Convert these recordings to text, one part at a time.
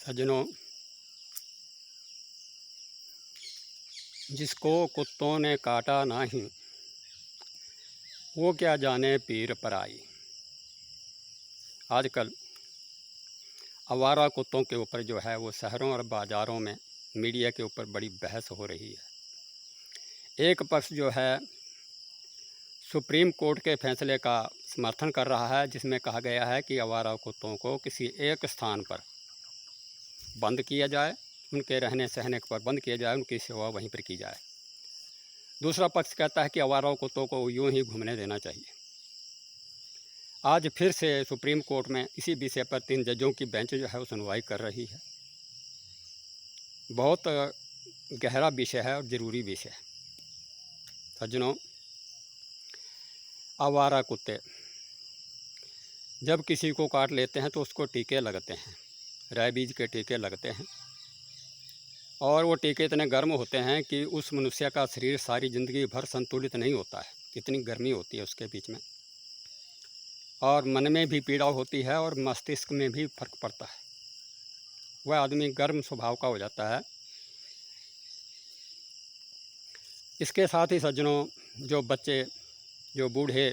सज्जनों, जिसको कुत्तों ने काटा नहीं, वो क्या जाने पीर पराई। आजकल आवारा कुत्तों के ऊपर जो है वो शहरों और बाज़ारों में मीडिया के ऊपर बड़ी बहस हो रही है। एक पक्ष जो है सुप्रीम कोर्ट के फैसले का समर्थन कर रहा है, जिसमें कहा गया है कि आवारा कुत्तों को किसी एक स्थान पर बंद किया जाए, उनके रहने सहने पर बंद किया जाए, उनकी सेवा वहीं पर की जाए। दूसरा पक्ष कहता है कि आवारा कुत्तों को यूं ही घूमने देना चाहिए। आज फिर से सुप्रीम कोर्ट में इसी विषय पर 3 जजों की बेंच जो है वो सुनवाई कर रही है। बहुत गहरा विषय है और ज़रूरी विषय है। सज्जनों, आवारा कुत्ते जब किसी को काट लेते हैं तो उसको टीके लगते हैं, रेबीज के टीके लगते हैं, और वो टीके इतने गर्म होते हैं कि उस मनुष्य का शरीर सारी ज़िंदगी भर संतुलित नहीं होता है। इतनी गर्मी होती है उसके बीच में, और मन में भी पीड़ा होती है और मस्तिष्क में भी फर्क पड़ता है। वह आदमी गर्म स्वभाव का हो जाता है। इसके साथ ही सज्जनों, जो बच्चे, जो बूढ़े,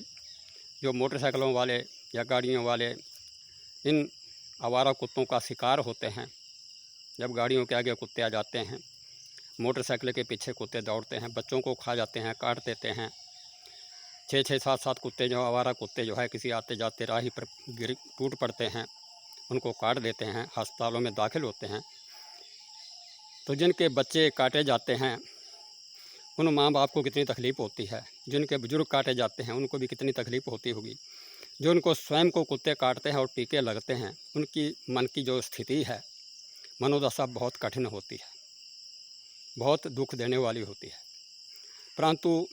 जो मोटरसाइकिलों वाले या गाड़ियों वाले इन आवारा कुत्तों का शिकार होते हैं, जब गाड़ियों के आगे कुत्ते आ जाते हैं, मोटरसाइकिल के पीछे कुत्ते दौड़ते हैं, बच्चों को खा जाते हैं, काट देते हैं। 6-6, 7-7 कुत्ते जो आवारा कुत्ते जो है किसी आते जाते राही पर टूट पड़ते हैं, उनको काट देते हैं, अस्पतालों में दाखिल होते हैं। तो जिनके बच्चे काटे जाते हैं उन माँ बाप को कितनी तकलीफ़ होती है। जिनके बुजुर्ग काटे जाते हैं उनको भी कितनी तकलीफ़ होती होगी। जो उनको स्वयं को कुत्ते काटते हैं और टीके लगते हैं, उनकी मन की जो स्थिति है, मनोदशा बहुत कठिन होती है, बहुत दुख देने वाली होती है। परंतु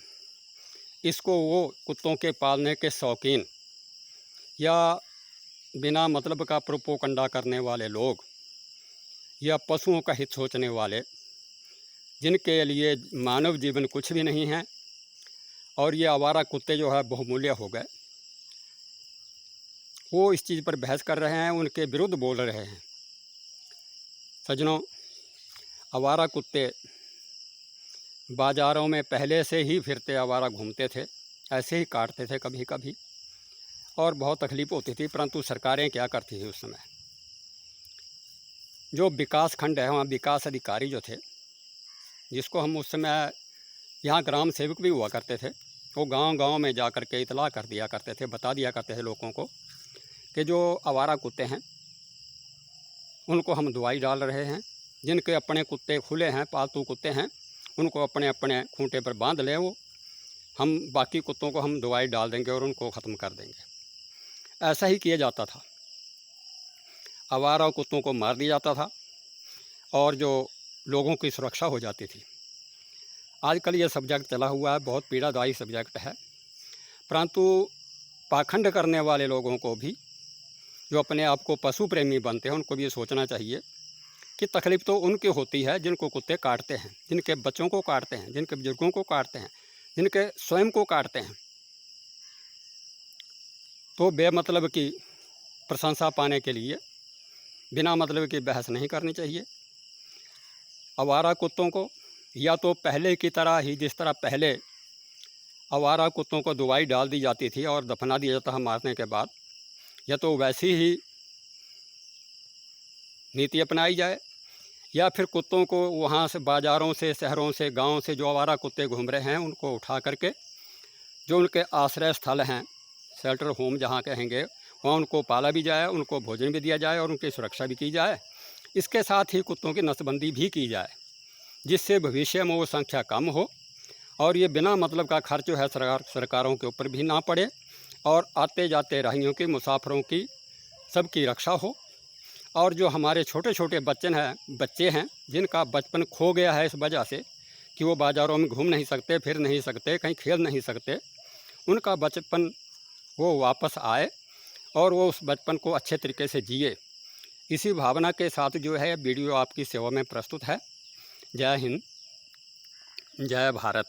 इसको वो कुत्तों के पालने के शौकीन या बिना मतलब का प्रोपोगंडा करने वाले लोग या पशुओं का हित सोचने वाले, जिनके लिए मानव जीवन कुछ भी नहीं है और ये आवारा कुत्ते जो है बहुमूल्य हो गए, वो इस चीज़ पर बहस कर रहे हैं, उनके विरुद्ध बोल रहे हैं। सज्जनों, आवारा कुत्ते बाज़ारों में पहले से ही फिरते आवारा घूमते थे, ऐसे ही काटते थे कभी कभी, और बहुत तकलीफ़ होती थी। परंतु सरकारें क्या करती थी उस समय, जो विकास खंड है वहाँ विकास अधिकारी जो थे, जिसको हम उस समय यहाँ ग्राम सेवक भी हुआ करते थे, वो गांव-गांव में जा कर के इतला कर दिया करते थे, बता दिया करते थे लोगों को कि जो आवारा कुत्ते हैं उनको हम दवाई डाल रहे हैं। जिनके अपने कुत्ते खुले हैं, पालतू कुत्ते हैं, उनको अपने अपने खूंटे पर बांध लें, वो हम बाकी कुत्तों को हम दवाई डाल देंगे और उनको ख़त्म कर देंगे। ऐसा ही किया जाता था, आवारा कुत्तों को मार दिया जाता था और जो लोगों की सुरक्षा हो जाती थी। आजकल ये सब्जेक्ट चला हुआ है, बहुत पीड़ादायी सब्जेक्ट है। परंतु पाखंड करने वाले लोगों को भी, जो अपने आप को पशु प्रेमी बनते हैं, उनको भी ये सोचना चाहिए कि तकलीफ़ तो उनकी होती है जिनको कुत्ते काटते हैं, जिनके बच्चों को काटते हैं, जिनके बुजुर्गों को काटते हैं, जिनके स्वयं को काटते हैं। तो बेमतलब की प्रशंसा पाने के लिए बिना मतलब की बहस नहीं करनी चाहिए। आवारा कुत्तों को या तो पहले की तरह ही, जिस तरह पहले आवारा कुत्तों को दवाई डाल दी जाती थी और दफना दिया जाता था मारने के बाद, या तो वैसी ही नीति अपनाई जाए, या फिर कुत्तों को वहाँ से बाज़ारों से, शहरों से, गांव से जो आवारा कुत्ते घूम रहे हैं उनको उठा करके जो उनके आश्रय स्थल हैं, शेल्टर होम जहाँ कहेंगे, वहाँ उनको पाला भी जाए, उनको भोजन भी दिया जाए और उनकी सुरक्षा भी की जाए। इसके साथ ही कुत्तों की नसबंदी भी की जाए, जिससे भविष्य में वो संख्या कम हो और ये बिना मतलब का खर्च जो है सरकारों के ऊपर भी ना पड़े, और आते जाते राहियों की, मुसाफिरों की, सबकी रक्षा हो। और जो हमारे छोटे छोटे बच्चे हैं जिनका बचपन खो गया है इस वजह से कि वो बाज़ारों में घूम नहीं सकते, फिर नहीं सकते, कहीं खेल नहीं सकते, उनका बचपन वो वापस आए और वो उस बचपन को अच्छे तरीके से जिए। इसी भावना के साथ जो है वीडियो आपकी सेवा में प्रस्तुत है। जय हिंद, जय भारत।